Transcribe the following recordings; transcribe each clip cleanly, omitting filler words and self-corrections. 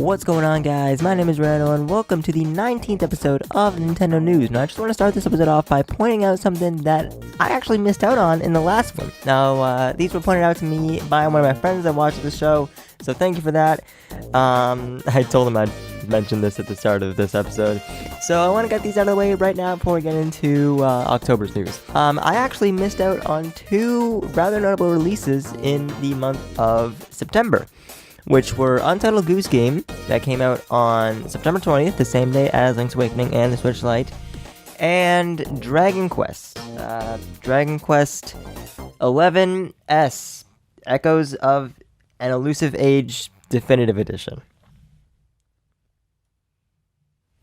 What's going on, guys? My name is Randall and welcome to the 19th episode of Nintendo News. Now I just want to start this episode off by pointing out something that I actually missed out on in the last one. Now these were pointed out to me by one of my friends that watched the show, so thank you for that. I told him I'd mention this at the start of this episode, so I want to get these out of the way right now before we get into October's news. I actually missed out on two rather notable releases in the month of September, which were Untitled Goose Game, that came out on September 20th, the same day as Link's Awakening and the Switch Lite, and Dragon Quest. Dragon Quest 11S, Echoes of an Elusive Age Definitive Edition.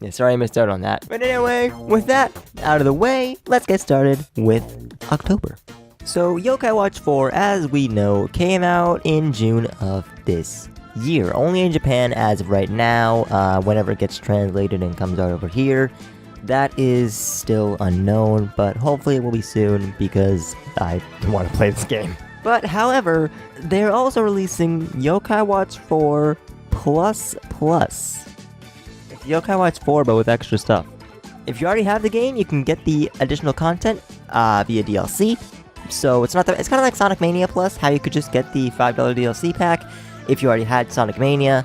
Yeah, sorry I missed out on that. But anyway, with that out of the way, let's get started with October. So, Yokai Watch 4, as we know, came out in June of this year. Only in Japan as of right now. Whenever it gets translated and comes out over here, that is still unknown, but hopefully it will be soon because I want to play this game. But, however, they're also releasing Yokai Watch 4 Plus Plus. It's Yokai Watch 4, but with extra stuff. If you already have the game, you can get the additional content via DLC. So it's not that, it's kind of like Sonic Mania Plus, how you could just get the $5 DLC pack if you already had Sonic Mania,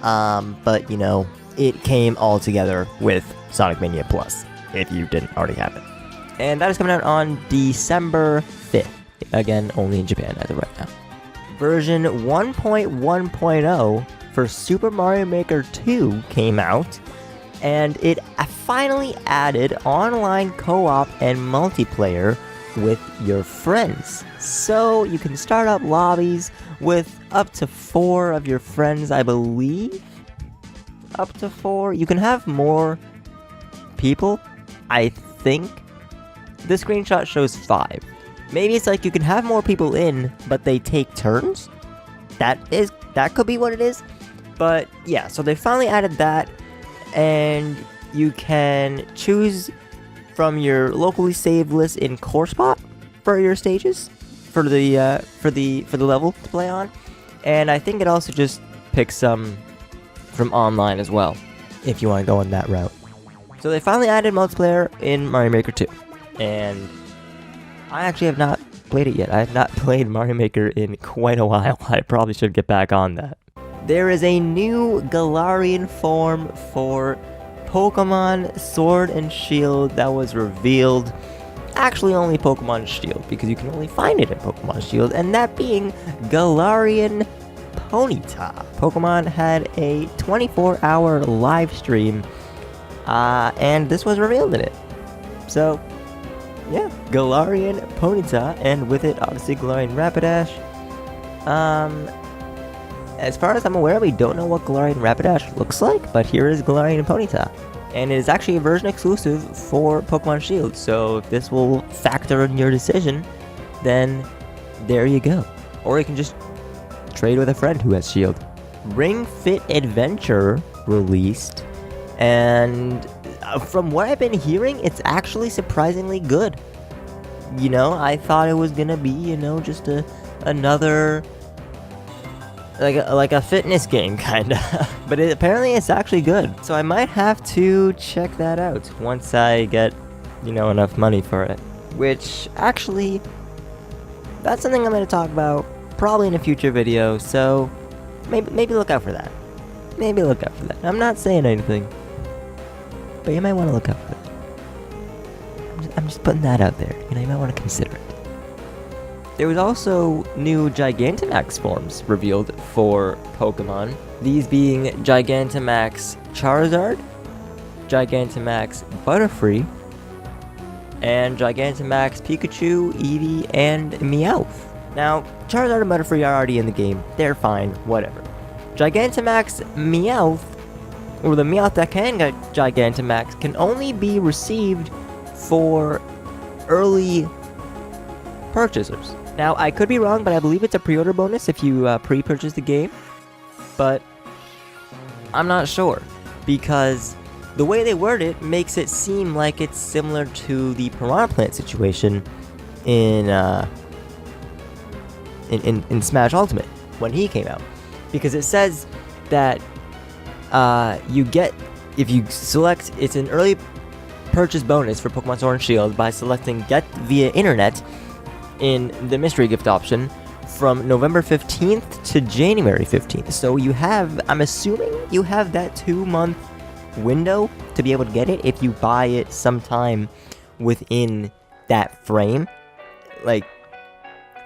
but you know, it came all together with Sonic Mania Plus, if you didn't already have it. And that is coming out on December 5th, again, only in Japan as of right now. Version 1.1.0 for Super Mario Maker 2 came out, and it finally added online co-op and multiplayer with your friends. So you can start up lobbies with up to 4 of your friends, I believe. Up to 4. You can have more people, I think. The screenshot shows 5. Maybe it's like you can have more people in, but they take turns? That could be what it is. But yeah, so they finally added that, and you can choose from your locally saved list in Core Spot for your stages, for the level to play on, and I think it also just picks some from online as well, if you want to go on that route. So they finally added multiplayer in Mario Maker 2, and I actually have not played it yet. I have not played Mario Maker in quite a while. I probably should get back on that. There is a new Galarian form for Pokemon Sword and Shield that was revealed. Actually only Pokemon Shield, because you can only find it in Pokemon Shield, and that being Galarian Ponyta. Pokemon had a 24-hour live stream, and this was revealed in it. So, yeah, Galarian Ponyta, and with it, obviously, Galarian Rapidash. As far as I'm aware, we don't know what Galarian Rapidash looks like, but here is Galarian Ponyta. And it is actually a version exclusive for Pokemon Shield, so if this will factor in your decision, then there you go. Or you can just trade with a friend who has Shield. Ring Fit Adventure released, and from what I've been hearing, it's actually surprisingly good. You know, I thought it was gonna be, you know, just another like a fitness game, kinda. But apparently it's actually good. So I might have to check that out once I get, you know, enough money for it. Which, actually, that's something I'm going to talk about probably in a future video, so maybe look out for that. Maybe look out for that. I'm not saying anything, but you might want to look out for that. I'm just putting that out there. You know, you might want to consider it. There was also new Gigantamax forms revealed for Pokemon, these being Gigantamax Charizard, Gigantamax Butterfree, and Gigantamax Pikachu, Eevee, and Meowth. Now, Charizard and Butterfree are already in the game, they're fine, whatever. Gigantamax Meowth, or the Meowth that can get Gigantamax, can only be received for early purchasers. Now, I could be wrong, but I believe it's a pre-order bonus if you pre-purchase the game, but I'm not sure, because the way they word it makes it seem like it's similar to the Piranha Plant situation in Smash Ultimate when he came out, because it says that you get, if you select, it's an early purchase bonus for Pokemon Sword and Shield by selecting Get via Internet in the mystery gift option from November 15th to January 15th. So you have, I'm assuming you have that 2-month window to be able to get it if you buy it sometime within that frame. Like,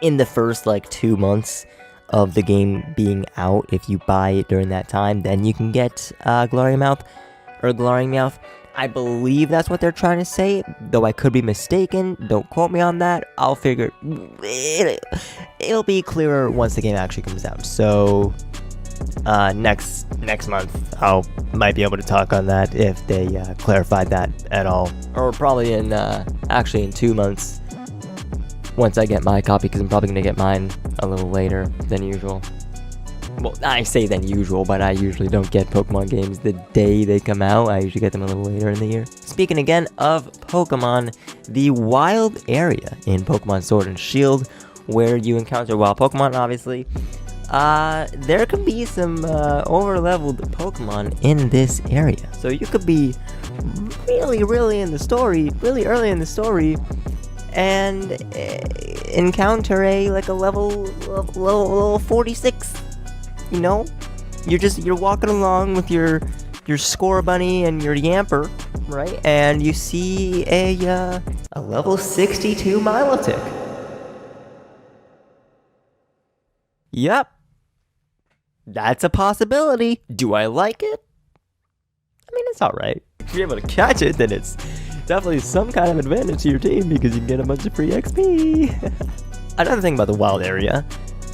in the first, 2 months of the game being out, if you buy it during that time, then you can get Glowing Meowth. I believe that's what they're trying to say, though I could be mistaken. Don't quote me on that. I'll figure it'll be clearer once the game actually comes out. So next month might be able to talk on that if they clarified that at all, or probably in 2 months once I get my copy, because I'm probably gonna get mine a little later than usual. Well, I say than usual, but I usually don't get Pokemon games the day they come out. I usually get them a little later in the year. Speaking again of Pokemon, the wild area in Pokemon Sword and Shield, where you encounter wild Pokemon, obviously, there can be some over-leveled Pokemon in this area. So you could be really early in the story, and encounter a level 46. You know, you're walking along with your Scorbunny and your Yamper, right? And you see a level 62 Milotic. Yep, that's a possibility. Do I like it? I mean, it's alright. If you're able to catch it, then it's definitely some kind of advantage to your team, because you can get a bunch of free XP. Another thing about the wild area,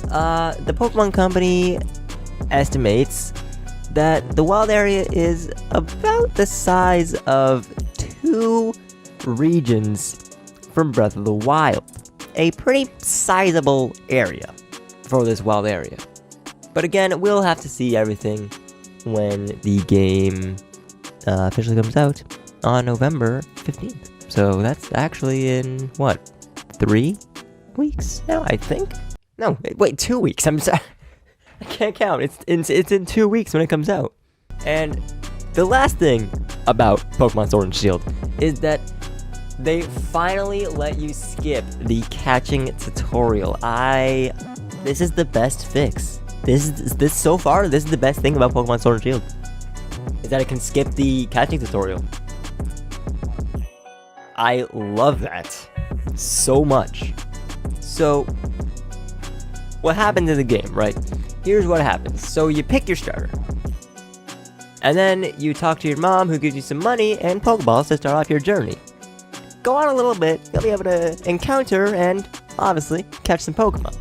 the Pokemon Company estimates that the wild area is about the size of 2 regions from Breath of the Wild. A pretty sizable area for this wild area. But again, we'll have to see everything when the game officially comes out on November 15th. So that's actually in, 3 weeks now, I think? No, wait, 2 weeks. I'm sorry. I can't count. It's in 2 weeks when it comes out. And the last thing about Pokemon Sword and Shield is that they finally let you skip the catching tutorial. This is the best fix. This so far, this is the best thing about Pokemon Sword and Shield, is that it can skip the catching tutorial. I love that so much. So, what happens in the game, right? Here's what happens. So you pick your starter, and then you talk to your mom, who gives you some money and Pokeballs to start off your journey. Go on a little bit, you'll be able to encounter and, obviously, catch some Pokemon.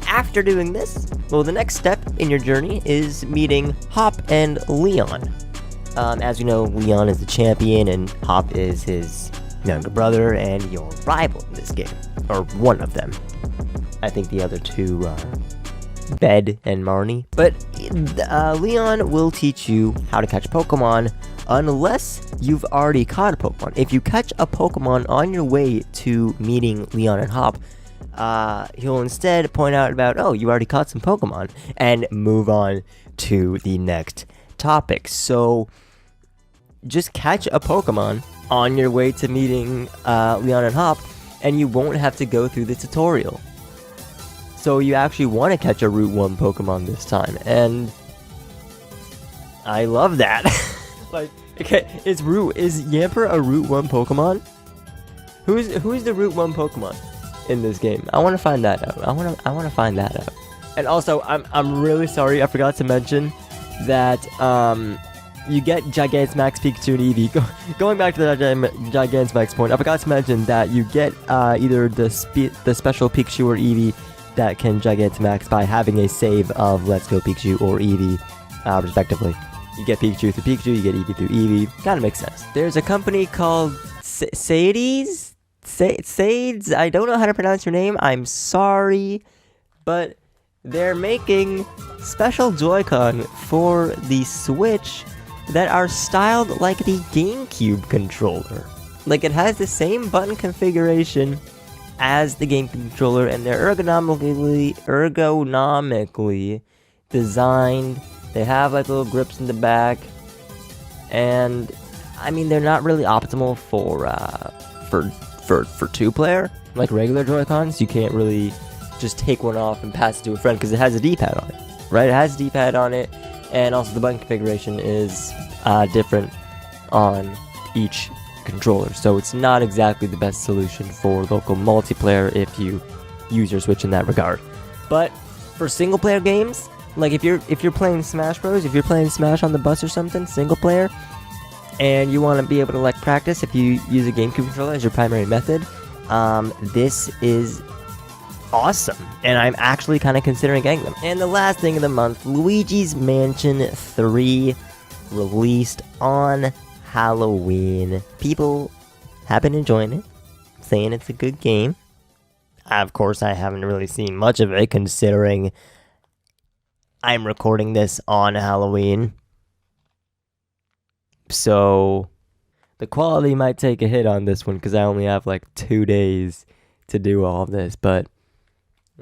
After doing this, well, the next step in your journey is meeting Hop and Leon. As you know, Leon is the champion, and Hop is his younger brother and your rival in this game. Or one of them. I think the other two are Bed and Marnie. But Leon will teach you how to catch Pokemon unless you've already caught a Pokemon. If you catch a Pokemon on your way to meeting Leon and Hop, he'll instead point out about, oh, you already caught some Pokemon, and move on to the next topic. So just catch a Pokemon on your way to meeting Leon and Hop, and you won't have to go through the tutorial. So you actually want to catch a Route 1 Pokemon this time, and I love that. Like, okay, is Yamper a Route 1 Pokemon? Who's the Route 1 Pokemon in this game? I want to find that out. I want to find that out. And also, I'm really sorry, I forgot to mention that you get Gigantamax, Pikachu, and Eevee. Going back to the Gigantamax point, I forgot to mention that you get either the special Pikachu or Eevee that can Gigantamax by having a save of Let's Go Pikachu or Eevee, respectively. You get Pikachu through Pikachu, you get Eevee through Eevee. Kinda makes sense. There's a company called Sades? Sades? I don't know how to pronounce your name, I'm sorry. But they're making special Joy-Con for the Switch that are styled like the GameCube controller. Like, it has the same button configuration as the game controller, and they're ergonomically designed They have like little grips in the back, and I mean they're not really optimal for 2-player. Like regular Joy-Cons, you can't really just take one off and pass it to a friend because it has a D-pad on it, right? It has a D-pad on it, and also the button configuration is different on each controller, so it's not exactly the best solution for local multiplayer if you use your Switch in that regard. But for single player games, like if you're playing Smash Bros, if you're playing Smash on the bus or something, single player, and you want to be able to like practice if you use a GameCube controller as your primary method, this is awesome, and I'm actually kind of considering getting them. And the last thing of the month, Luigi's Mansion 3 released on Halloween. People have been enjoying it, saying it's a good game. Of course, I haven't really seen much of it, considering I'm recording this on Halloween. So the quality might take a hit on this one, because I only have like 2 days to do all of this. But,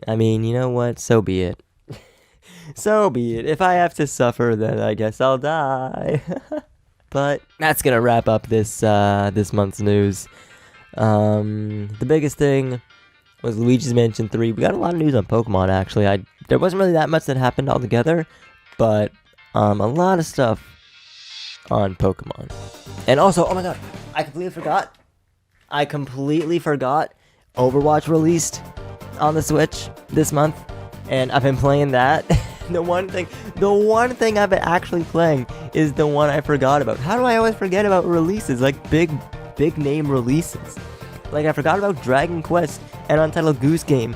I mean, you know what? So be it. So be it. If I have to suffer, then I guess I'll die. But that's going to wrap up this month's news. The biggest thing was Luigi's Mansion 3. We got a lot of news on Pokemon, actually. There wasn't really that much that happened altogether, but a lot of stuff on Pokemon. And also, oh my god, I completely forgot Overwatch released on the Switch this month, and I've been playing that. The one thing I've been actually playing is the one I forgot about. How do I always forget about releases, like big name releases? Like, I forgot about Dragon Quest and Untitled Goose Game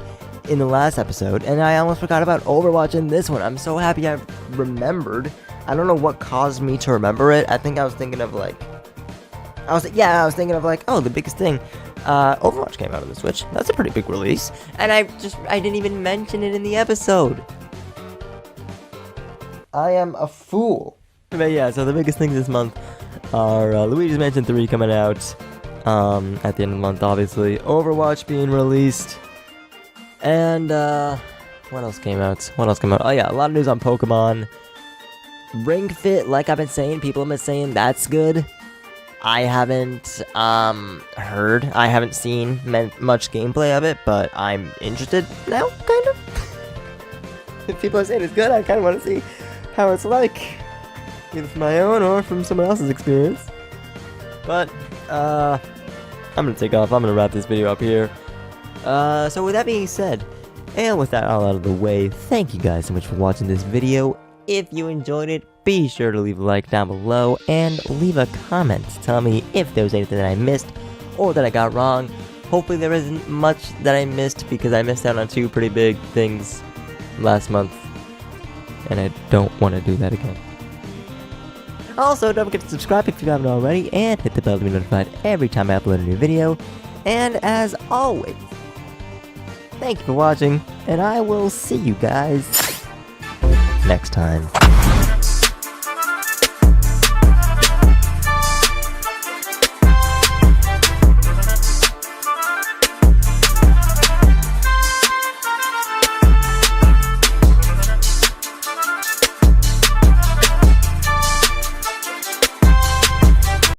in the last episode, and I almost forgot about Overwatch in this one. I'm so happy I remembered. I don't know what caused me to remember it. I think I was thinking of like, oh, the biggest thing. Overwatch came out on the Switch. That's a pretty big release, and I didn't even mention it in the episode. I am a fool. But yeah, so the biggest things this month are Luigi's Mansion 3 coming out at the end of the month, obviously. Overwatch being released. And, what else came out? Oh yeah, a lot of news on Pokemon. Ring Fit, like I've been saying, people have been saying that's good. I haven't, heard. I haven't seen much gameplay of it, but I'm interested now, kind of. If people are saying it's good, I kind of want to see how it's like, either from my own or from someone else's experience. But I'm gonna take off. I'm gonna wrap this video up here. So with that being said, and with that all out of the way, thank you guys so much for watching this video. If you enjoyed it, be sure to leave a like down below and leave a comment to tell me if there was anything that I missed or that I got wrong. Hopefully there isn't much that I missed, because I missed out on 2 pretty big things last month, and I don't want to do that again. Also, don't forget to subscribe if you haven't already, and hit the bell to be notified every time I upload a new video. And as always, thank you for watching, and I will see you guys next time.